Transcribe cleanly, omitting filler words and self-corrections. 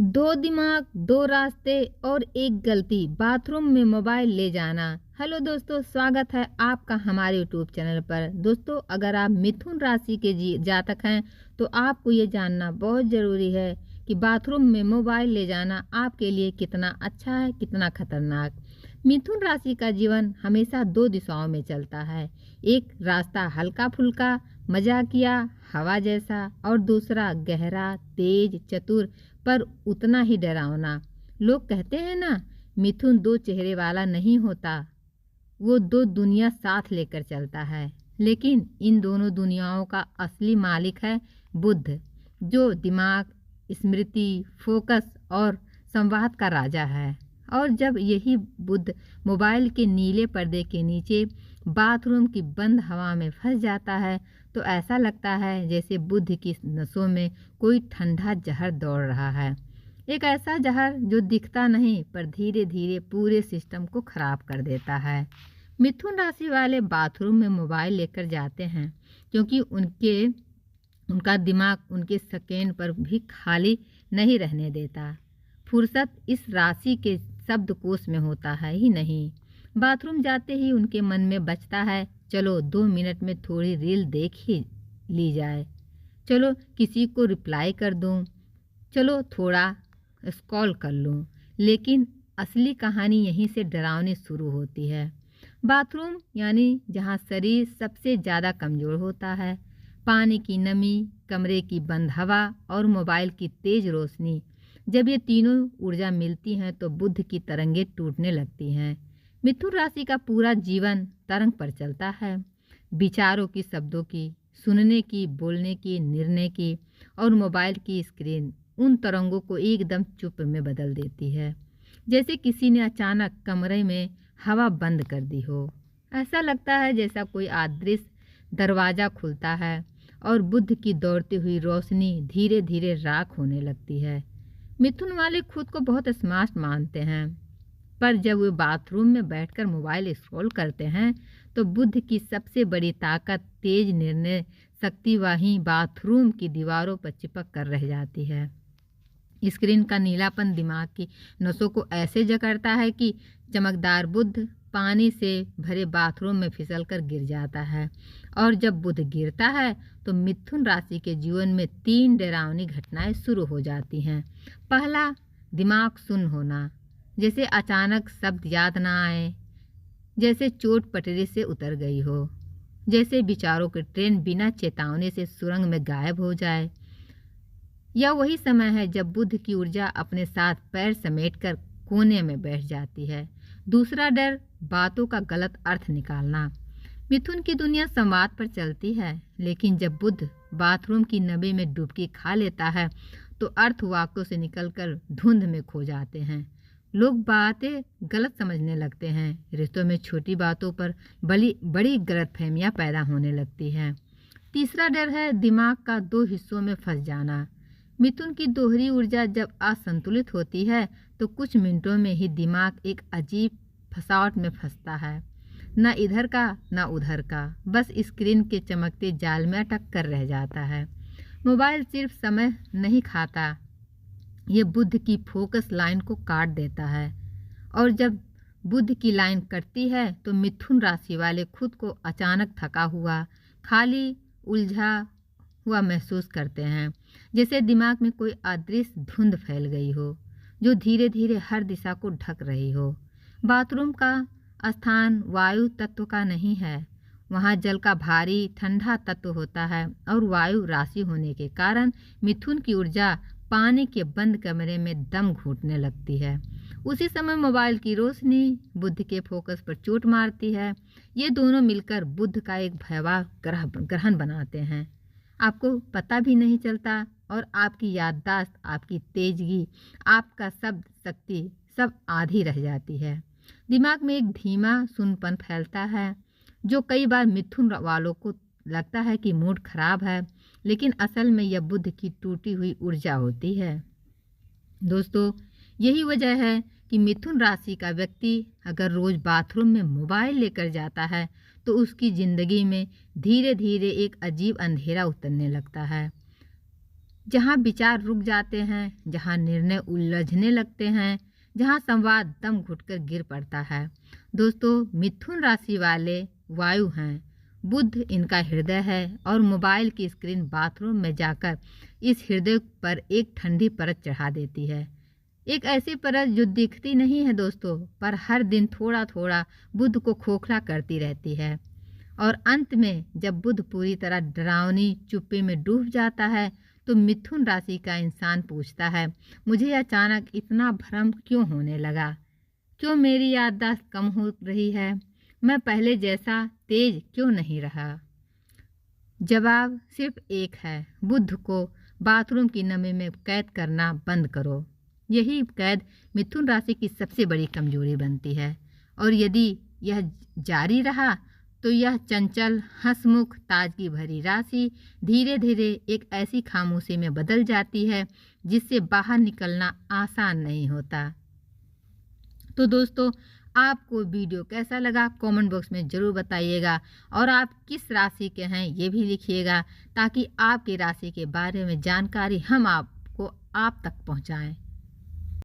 दो दिमाग, दो रास्ते और एक गलती, बाथरूम में मोबाइल ले जाना। हेलो दोस्तों, स्वागत है आपका हमारे यूट्यूब चैनल पर। दोस्तों, अगर आप मिथुन राशि के जातक हैं तो आपको ये जानना बहुत ज़रूरी है कि बाथरूम में मोबाइल ले जाना आपके लिए कितना अच्छा है, कितना खतरनाक। मिथुन राशि का जीवन हमेशा दो दिशाओं में चलता है। एक रास्ता हल्का फुल्का, मजाकिया, हवा जैसा, और दूसरा गहरा, तेज, चतुर, पर उतना ही डरावना। लोग कहते हैं ना, मिथुन दो चेहरे वाला नहीं होता, वो दो दुनिया साथ लेकर चलता है। लेकिन इन दोनों दुनियाओं का असली मालिक है बुध, जो दिमाग, स्मृति, फोकस और संवाद का राजा है। और जब यही बुध मोबाइल के नीले पर्दे के नीचे बाथरूम की बंद हवा में फंस जाता है तो ऐसा लगता है जैसे बुध की नसों में कोई ठंडा जहर दौड़ रहा है। एक ऐसा जहर जो दिखता नहीं पर धीरे धीरे पूरे सिस्टम को खराब कर देता है। मिथुन राशि वाले बाथरूम में मोबाइल लेकर जाते हैं क्योंकि उनका दिमाग उनके सेकेंड पर भी खाली नहीं रहने देता। फुर्सत इस राशि के शब्दकोश में होता है ही नहीं। बाथरूम जाते ही उनके मन में बचता है, चलो 2 मिनट में थोड़ी रील देख ही ली जाए, चलो किसी को रिप्लाई कर दूं, चलो थोड़ा स्क्रॉल कर लूं। लेकिन असली कहानी यहीं से डरावनी शुरू होती है। बाथरूम यानी जहां शरीर सबसे ज़्यादा कमज़ोर होता है। पानी की नमी, कमरे की बंद हवा और मोबाइल की तेज़ रोशनी, जब ये तीनों ऊर्जा मिलती हैं तो बुद्ध की तरंगें टूटने लगती हैं। मिथुन राशि का पूरा जीवन तरंग पर चलता है, विचारों की, शब्दों की, सुनने की, बोलने की, निर्णय की, और मोबाइल की स्क्रीन उन तरंगों को एकदम चुप में बदल देती है, जैसे किसी ने अचानक कमरे में हवा बंद कर दी हो। ऐसा लगता है जैसा कोई अदृश्य दरवाज़ा खुलता है और बुद्ध की दौड़ती हुई रोशनी धीरे धीरे राख होने लगती है। मिथुन वाले खुद को बहुत स्मार्ट मानते हैं, पर जब वे बाथरूम में बैठकर मोबाइल स्क्रॉल करते हैं तो बुद्ध की सबसे बड़ी ताकत, तेज निर्णय शक्ति, वहीं बाथरूम की दीवारों पर चिपक कर रह जाती है। स्क्रीन का नीलापन दिमाग की नसों को ऐसे जकड़ता है कि चमकदार बुद्ध पानी से भरे बाथरूम में फिसल कर गिर जाता है। और जब बुद्ध गिरता है तो मिथुन राशि के जीवन में 3 डरावनी घटनाएं शुरू हो जाती हैं। पहला, दिमाग सुन्न होना, जैसे अचानक शब्द याद ना आए, जैसे चोट पटरी से उतर गई हो, जैसे विचारों की ट्रेन बिना चेतावनी से सुरंग में गायब हो जाए। यह वही समय है जब बुद्ध की ऊर्जा अपने साथ पैर समेटकर कोने में बैठ जाती है। दूसरा डर, बातों का गलत अर्थ निकालना। मिथुन की दुनिया संवाद पर चलती है, लेकिन जब बुद्ध बाथरूम की नमी में डुबकी खा लेता है तो अर्थ वाक्यों से निकलकर धुंध में खो जाते हैं। लोग बातें गलत समझने लगते हैं, रिश्तों में छोटी बातों पर बड़ी गलतफहमियां पैदा होने लगती हैं। तीसरा डर है दिमाग का 2 हिस्सों में फंस जाना। मिथुन की दोहरी ऊर्जा जब असंतुलित होती है तो कुछ मिनटों में ही दिमाग एक अजीब फसावट में फंसता है, न इधर का न उधर का, बस स्क्रीन के चमकते जाल में अटक कर रह जाता है। मोबाइल सिर्फ समय नहीं खाता, ये बुद्ध की फोकस लाइन को काट देता है। और जब बुद्ध की लाइन कटती है तो मिथुन राशि वाले खुद को अचानक थका हुआ, खाली, उलझा हुआ महसूस करते हैं, जैसे दिमाग में कोई अदृश्य धुंध फैल गई हो जो धीरे धीरे हर दिशा को ढक रही हो। बाथरूम का स्थान वायु तत्व का नहीं है, वहाँ जल का भारी ठंडा तत्व होता है, और वायु राशि होने के कारण मिथुन की ऊर्जा पानी के बंद कमरे में दम घुटने लगती है। उसी समय मोबाइल की रोशनी बुद्ध के फोकस पर चोट मारती है। ये दोनों मिलकर बुद्ध का एक भयावह ग्रहण बनाते हैं। आपको पता भी नहीं चलता और आपकी याददाश्त, आपकी तेजगी, आपका शब्द शक्ति सब आधी रह जाती है। दिमाग में एक धीमा सुनपन फैलता है जो कई बार मिथुन वालों को लगता है कि मूड खराब है, लेकिन असल में यह बुद्ध की टूटी हुई ऊर्जा होती है। दोस्तों, यही वजह है कि मिथुन राशि का व्यक्ति अगर रोज बाथरूम में मोबाइल लेकर जाता है तो उसकी ज़िंदगी में धीरे धीरे एक अजीब अंधेरा उतरने लगता है। जहाँ विचार रुक जाते हैं, जहाँ निर्णय उलझने लगते हैं, जहाँ संवाद दम घुटकर गिर पड़ता है। दोस्तों, मिथुन राशि वाले वायु हैं, बुध इनका हृदय है और मोबाइल की स्क्रीन बाथरूम में जाकर इस हृदय पर एक ठंडी परत चढ़ा देती है। एक ऐसी परत जो दिखती नहीं है दोस्तों, पर हर दिन थोड़ा थोड़ा बुध को खोखला करती रहती है। और अंत में जब बुध पूरी तरह डरावनी चुप्पी में डूब जाता है तो मिथुन राशि का इंसान पूछता है, मुझे अचानक इतना भ्रम क्यों होने लगा? क्यों मेरी याददाश्त कम हो रही है? मैं पहले जैसा तेज क्यों नहीं रहा? जवाब सिर्फ एक है, बुध को बाथरूम की नमी में कैद करना बंद करो। यही कैद मिथुन राशि की सबसे बड़ी कमजोरी बनती है। और यदि यह जारी रहा तो यह चंचल, हंसमुख, ताजगी भरी राशि धीरे धीरे एक ऐसी खामोशी में बदल जाती है जिससे बाहर निकलना आसान नहीं होता। तो दोस्तों, आपको वीडियो कैसा लगा कमेंट बॉक्स में ज़रूर बताइएगा और आप किस राशि के हैं ये भी लिखिएगा, ताकि आपकी राशि के बारे में जानकारी हम आपको आप तक पहुंचाएं।